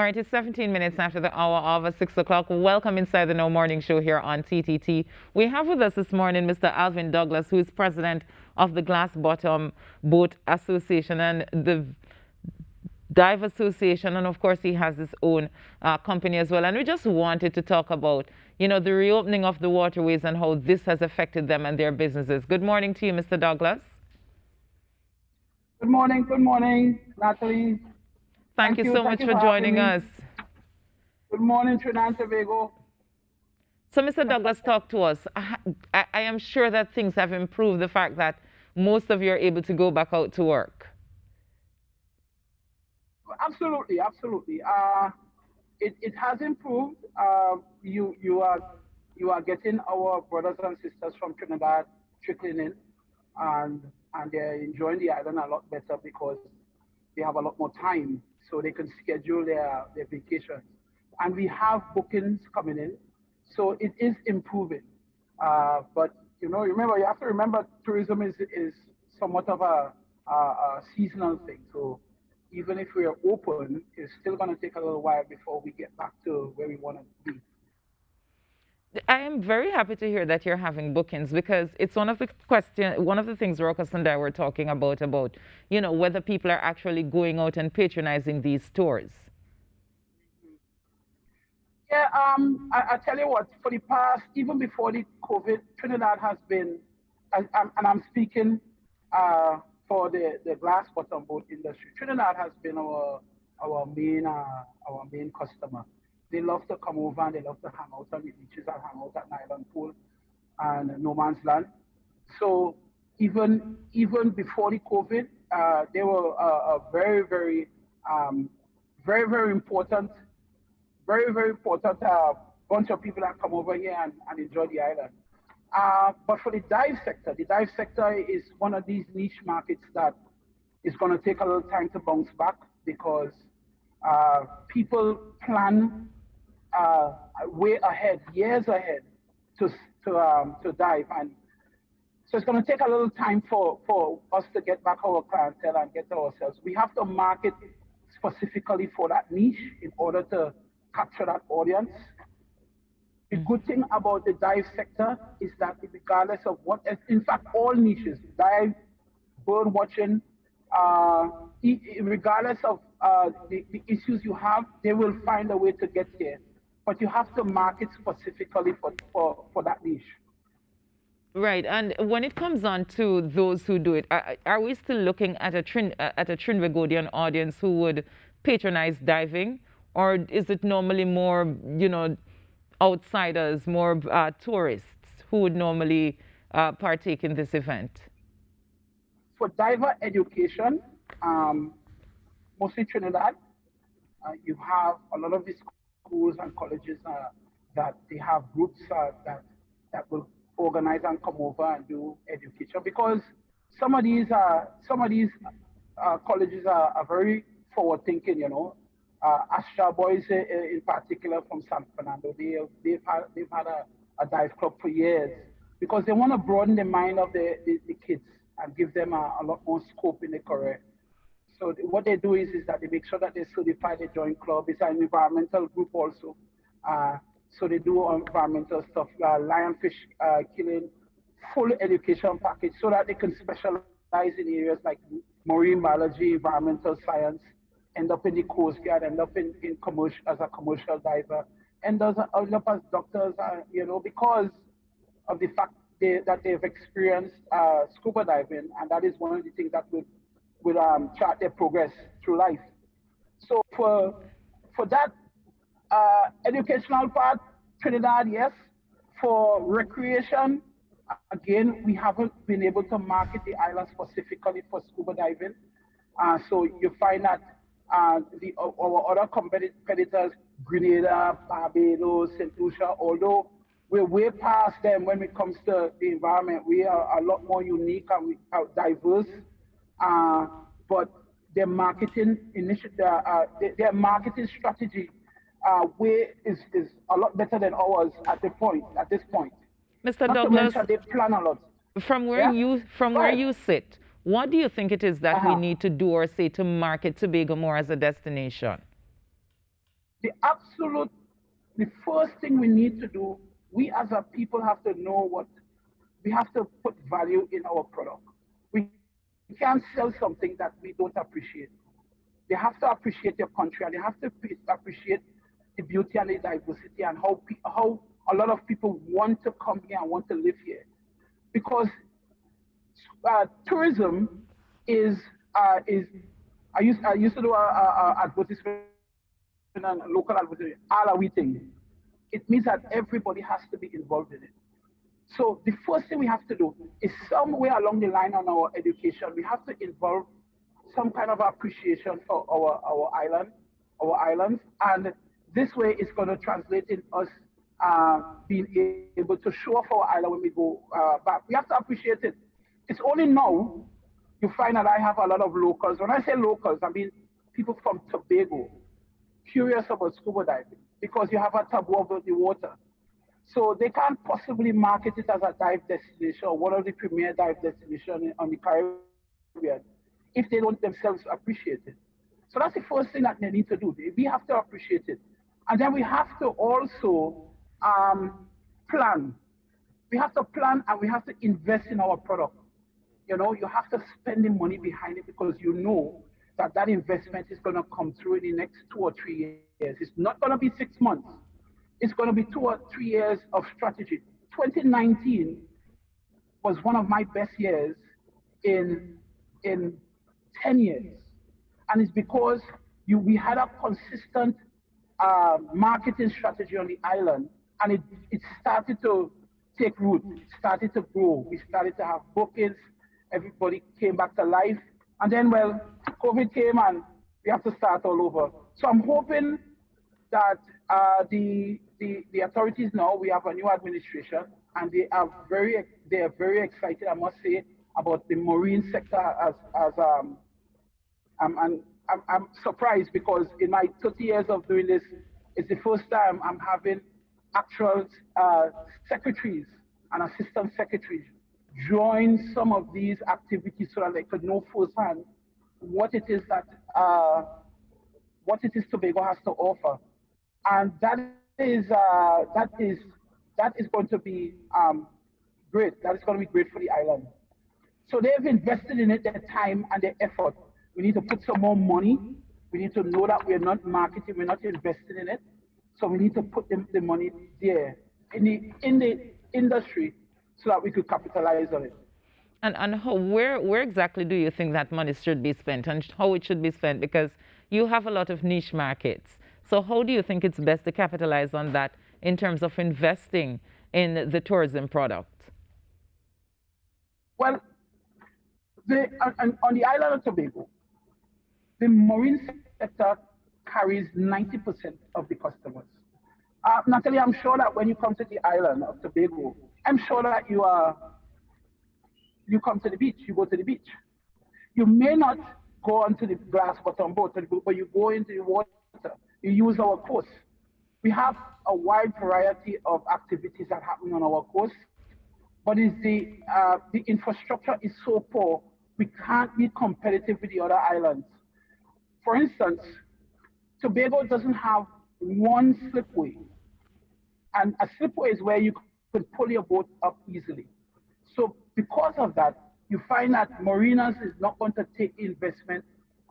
All right, it's 17 minutes after the hour of 6 o'clock. Welcome inside the No Morning Show here on TTT. We have with us this morning Mr. Alvin Douglas, who is president of the Glass Bottom Boat Association and the Dive Association, and of course he has his own company as well. And we just wanted to talk about, the reopening of the waterways and how this has affected them and their businesses. Good morning to you, Mr. Douglas. Good morning, Natalie. Thank you so much for joining us. Good morning, Trinidad and Tobago. So, Mr. Douglas, talk to us. I am sure that things have improved, the fact that most of you are able to go back out to work. Absolutely. It has improved. You are getting our brothers and sisters from Trinidad trickling in, and they're enjoying the island a lot better because they have a lot more time, so they can schedule their vacations. And we have bookings coming in, so it is improving. But remember, you have to remember, tourism is somewhat of a seasonal thing. So even if we are open, it's still going to take a little while before we get back to where we want to be. I am very happy to hear that you're having bookings, because it's one of the things Ruckus and I were talking about, whether people are actually going out and patronizing these tours. Yeah, I tell you what, for the past, even before the COVID, Trinidad has been, and I'm speaking for the glass bottom boat industry, Trinidad has been our main customer. They love to come over and they love to hang out on the beaches and hang out at Island Pool and No Man's Land. So even before the COVID, they were a very, very important bunch of people that come over here and enjoy the island. But for the dive sector is one of these niche markets that is going to take a little time to bounce back, because people plan way ahead, years ahead, to dive, and so it's going to take a little time for us to get back our clientele and get ourselves. We have to market specifically for that niche in order to capture that audience. The good thing about the dive sector is that regardless of what, in fact, all niches, dive, bird watching, regardless of the issues you have, they will find a way to get here. But you have to market specifically for that niche. Right, and when it comes on to those who do it, are we still looking at a Trinbagodian audience who would patronize diving, or is it normally more, outsiders, more tourists who would normally partake in this event? For diver education, mostly Trinidad, you have a lot of these schools and colleges that they have groups that will organize and come over and do education, because some of these colleges are very forward thinking. Astra boys in particular from San Fernando, they've had a dive club for years, because they want to broaden the mind of the kids and give them a lot more scope in their career. So what they do is that they make sure that they certify the joint club. It's an environmental group also. So they do environmental stuff, lionfish killing, full education package, so that they can specialize in areas like marine biology, environmental science, end up in the Coast Guard, end up in commercial as a commercial diver, end up as doctors, because of the fact that they've experienced scuba diving, and that is one of the things that would chart their progress through life. So for that educational part, Trinidad, yes. For recreation, again, we haven't been able to market the island specifically for scuba diving. So you find that our other competitors, Grenada, Barbados, St. Lucia, although we're way past them when it comes to the environment, we are a lot more unique and we are diverse. But their marketing initiative, their marketing strategy is a lot better than ours at this point. Mr. Not Douglas, to mention, they plan a lot. From where you sit, what do you think it is that we need to do or say to market Tobago more as a destination? The first thing we need to do, we as a people have to know what we have to put value in our product. We can't sell something that we don't appreciate. They have to appreciate your country and they have to appreciate the beauty and the diversity and how a lot of people want to come here and want to live here. Because tourism is I used to do a advertisement and local advertisement, all are we thing. It means that everybody has to be involved in it. So the first thing we have to do is somewhere along the line on our education, we have to involve some kind of appreciation for our islands, and this way it's going to translate in us being able to show off our island when we go back. We have to appreciate it. It's only now you find that I have a lot of locals. When I say locals, I mean people from Tobago curious about scuba diving because you have a taboo about the water. So they can't possibly market it as a dive destination or one of the premier dive destinations on the Caribbean if they don't themselves appreciate it. So that's the first thing that they need to do. We have to appreciate it. And then we have to also plan. We have to plan and we have to invest in our product. You know, you have to spend the money behind it because you know that that investment is going to come through in the next 2 or 3 years. It's not going to be 6 months. It's going to be 2 or 3 years of strategy. 2019 was one of my best years in 10 years. And it's because we had a consistent marketing strategy on the island, and it started to take root. It started to grow. We started to have bookings. Everybody came back to life. And then, well, COVID came and we have to start all over. So I'm hoping that the authorities now, we have a new administration, and they are very excited, I must say, about the marine sector I'm surprised because in my 30 years of doing this, it's the first time I'm having actual secretaries and assistant secretaries join some of these activities so that they could know firsthand what it is that Tobago has to offer, and that is going to be great. That is going to be great for the island. So they've invested in it their time and their effort. We need to put some more money. We need to know that we're not marketing, we're not investing in it. So we need to put the money there in the industry so that we could capitalize on it. And where exactly do you think that money should be spent and how it should be spent? Because you have a lot of niche markets. So how do you think it's best to capitalize on that in terms of investing in the tourism product? Well, on the island of Tobago, the marine sector carries 90% of the customers. Natalie, I'm sure that when you come to the island of Tobago, I'm sure that you come to the beach, you go to the beach. You may not go onto the glass bottom boat, but you go into the water, you use our coast. We have a wide variety of activities that happen on our coast, but the infrastructure is so poor, we can't be competitive with the other islands. For instance, Tobago doesn't have one slipway, and a slipway is where you could pull your boat up easily. So because of that, you find that marinas is not going to take the investment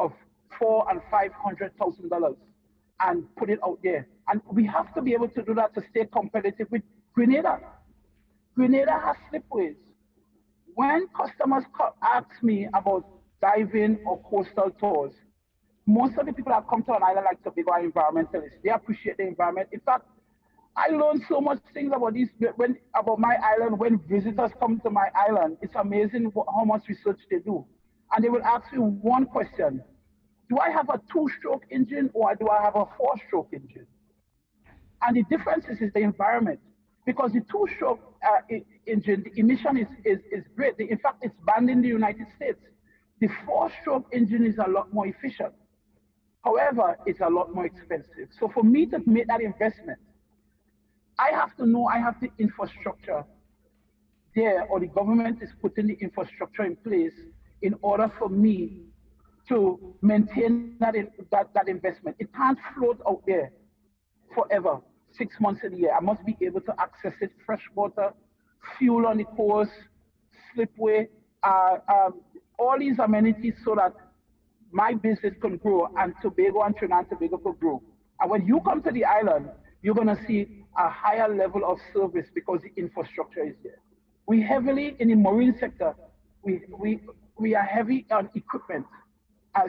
of $400,000 and $500,000 and put it out there. And we have to be able to do that to stay competitive with Grenada. Grenada has slipways. When customers ask me about diving or coastal tours, most of the people that come to an island like Tobago are environmentalists. They appreciate the environment. In fact, I learned so much things about my island when visitors come to my island. It's amazing how much research they do. And they will ask me one question: do I have a 2-stroke engine or do I have a 4-stroke engine? And the difference is the environment. Because the 2-stroke engine, the emission is great. In fact, it's banned in the United States. The 4-stroke engine is a lot more efficient. However, it's a lot more expensive. So for me to make that investment, I have to know I have the infrastructure there, or the government is putting the infrastructure in place in order for me to maintain that investment. It can't float out there. forever, 6 months in a year. I must be able to access it, fresh water, fuel on the course, slipway, uh, um, all these amenities so that my business can grow and Tobago and Trinidad and Tobago can grow. And when you come to the island, you're going to see a higher level of service because the infrastructure is there. We heavily, in the marine sector, we are heavy on equipment.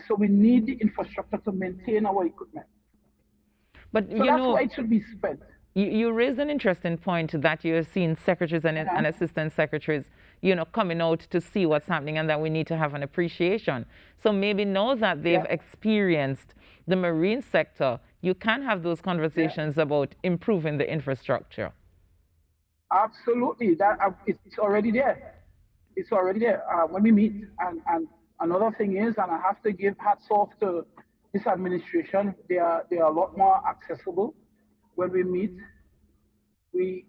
So we need the infrastructure to maintain our equipment. But So that's why it should be spent. You raised an interesting point that you're seeing secretaries and assistant secretaries, coming out to see what's happening and that we need to have an appreciation. So maybe now that they've experienced the marine sector, you can have those conversations about improving the infrastructure. Absolutely. It's already there. It's already there when we meet. And another thing is, and I have to give hats off to this administration, they are a lot more accessible. When we meet, they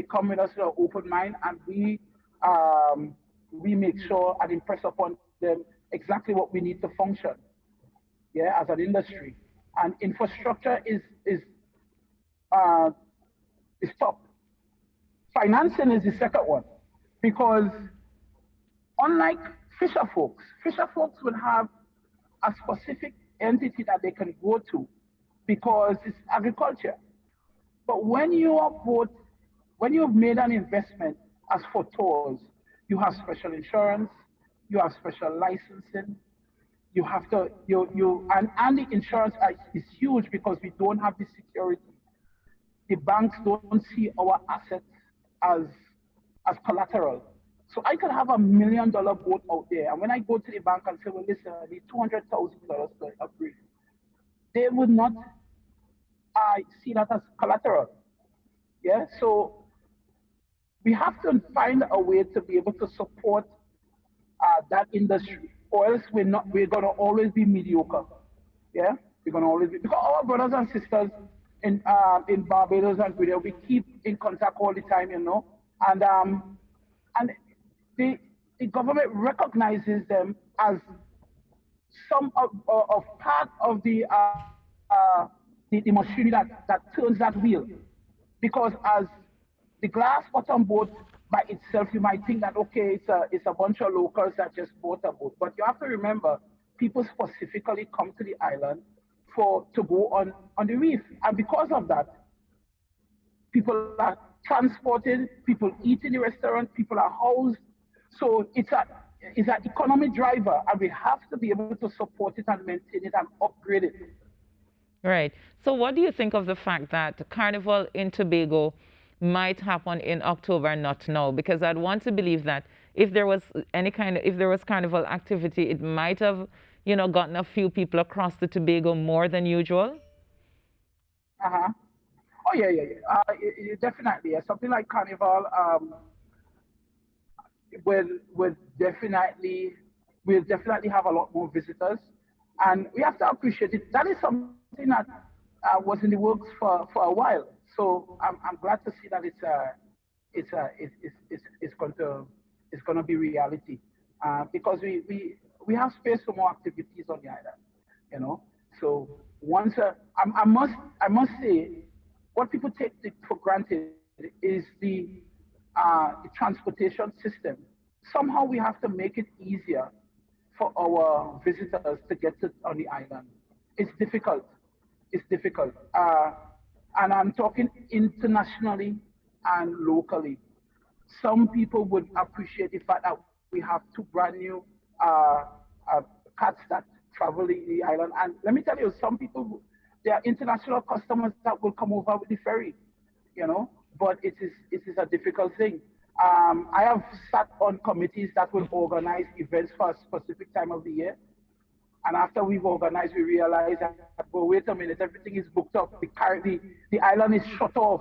come with us with an open mind, and we make sure and impress upon them exactly what we need to function, as an industry. And infrastructure is top. Financing is the second one, because unlike fisher folks would have a specific entity that they can go to because it's agriculture. But when you've made an investment as for tours, you have special insurance, you have special licensing, you have to, and the insurance is huge because we don't have the security. The banks don't see our assets as collateral. So I could have $1 million boat out there, and when I go to the bank and say, well, listen, I need $200,000 to upgrade, they would not see that as collateral. So we have to find a way to be able to support that industry, or else we're going to always be mediocre. We're going to always be, because our brothers and sisters in Barbados and Grenada, we keep in contact all the time, and the government recognizes them as some of part of the machinery that turns that wheel. Because as the glass bottom boat by itself, you might think that, okay, it's a bunch of locals that just bought a boat. But you have to remember, people specifically come to the island to go on the reef. And because of that, people are transported, people eat in the restaurant, people are housed. So it's an economic driver, and we have to be able to support it and maintain it and upgrade it. Right. So what do you think of the fact that Carnival in Tobago might happen in October, not now? Because I'd want to believe that if there was carnival activity, it might have, gotten a few people across the Tobago more than usual. Oh yeah. Definitely. Something like Carnival will definitely have a lot more visitors, and we have to appreciate it. That is something that was in the works for a while. So I'm glad to see that it's going to be reality, because we have space for more activities on the island, So once I must say, what people take for granted is the transportation system. Somehow we have to make it easier for our visitors to get on the island. It's difficult. And I'm talking internationally and locally. Some people would appreciate the fact that we have two brand new cats that travel the island. And let me tell you, some people, there are international customers that will come over with the ferry, but it is a difficult thing. I have sat on committees that will organize events for a specific time of the year. And after we've organized, we realize that, oh, wait a minute, everything is booked up. The island is shut off.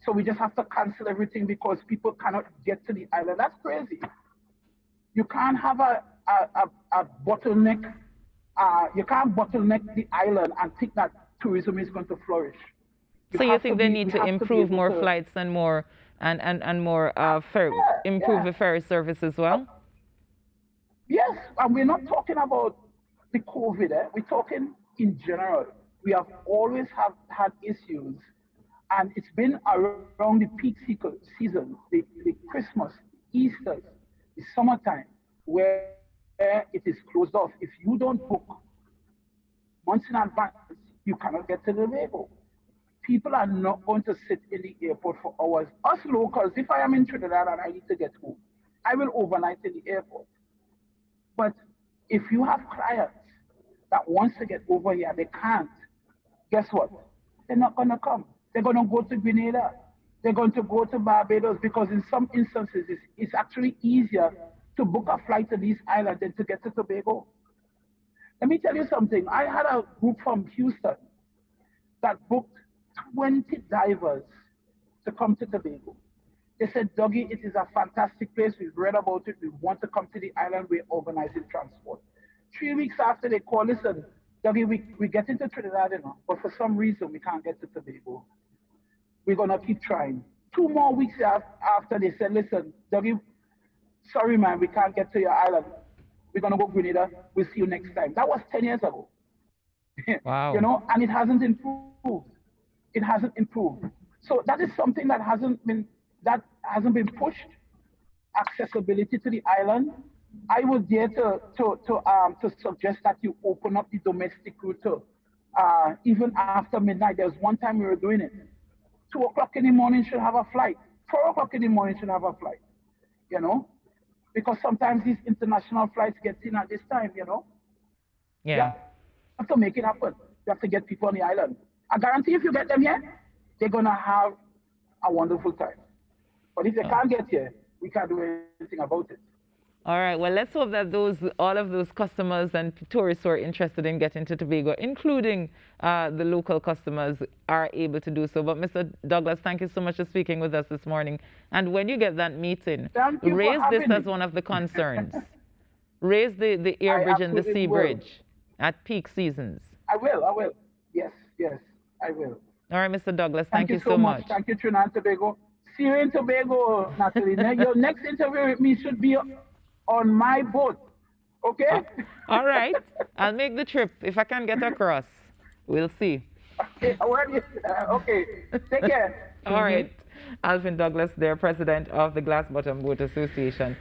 So we just have to cancel everything because people cannot get to the island. That's crazy. You can't have a bottleneck. You can't bottleneck the island and think that tourism is going to flourish. So you think they need to improve more flights and more improve the ferry service as well? Yes, and we're not talking about the COVID. We're talking in general. We have always have had issues, and it's been around the peak seasons, the Christmas, Easter, the summertime, where it is closed off. If you don't book months in advance, you cannot get to the Tobago. People are not going to sit in the airport for hours. Us locals, if I am in Trinidad and I need to get home, I will overnight in the airport. But if you have clients that wants to get over here, they can't. Guess what? They're not going to come. They're going to go to Grenada. They're going to go to Barbados because in some instances it's actually easier to book a flight to these islands than to get to Tobago. Let me tell you something. I had a group from Houston that booked 20 divers to come to Tobago. They said, Dougie, it is a fantastic place. We've read about it. We want to come to the island. We're organizing transport. 3 weeks after they call, listen, Dougie, we get into Trinidad, but for some reason we can't get to Tobago. We're going to keep trying. 2 more weeks after they said, listen, Dougie, sorry, man, we can't get to your island. We're going to go Grenada. We'll see you next time. That was 10 years ago. Wow. And it hasn't improved. It hasn't improved. So that is something that hasn't been pushed. Accessibility to the island. I would dare to suggest that you open up the domestic route even after midnight. There was one time we were doing it. 2 o'clock in the morning should have a flight. 4 o'clock in the morning should have a flight. Because sometimes these international flights get in at this time. Yeah. You have to make it happen. You have to get people on the island. I guarantee if you get them here, they're gonna have a wonderful time. But if they can't get here, we can't do anything about it. All right. Well, let's hope that all of those customers and tourists who are interested in getting to Tobago, including the local customers, are able to do so. But Mr. Douglas, thank you so much for speaking with us this morning. And when you get that meeting, raise this as one of the concerns. Raise the air bridge and the sea bridge at peak seasons. I will. Yes, I will. All right, Mr. Douglas, thank you so much. Thank you, Trinidad and Tobago. See you in Tobago, Natalie. Your next interview with me should be on my boat, okay? All right. I'll make the trip if I can get across. We'll see. Okay. Take care. All right. Alvin Douglas, there, president of the Glass Bottom Boat Association.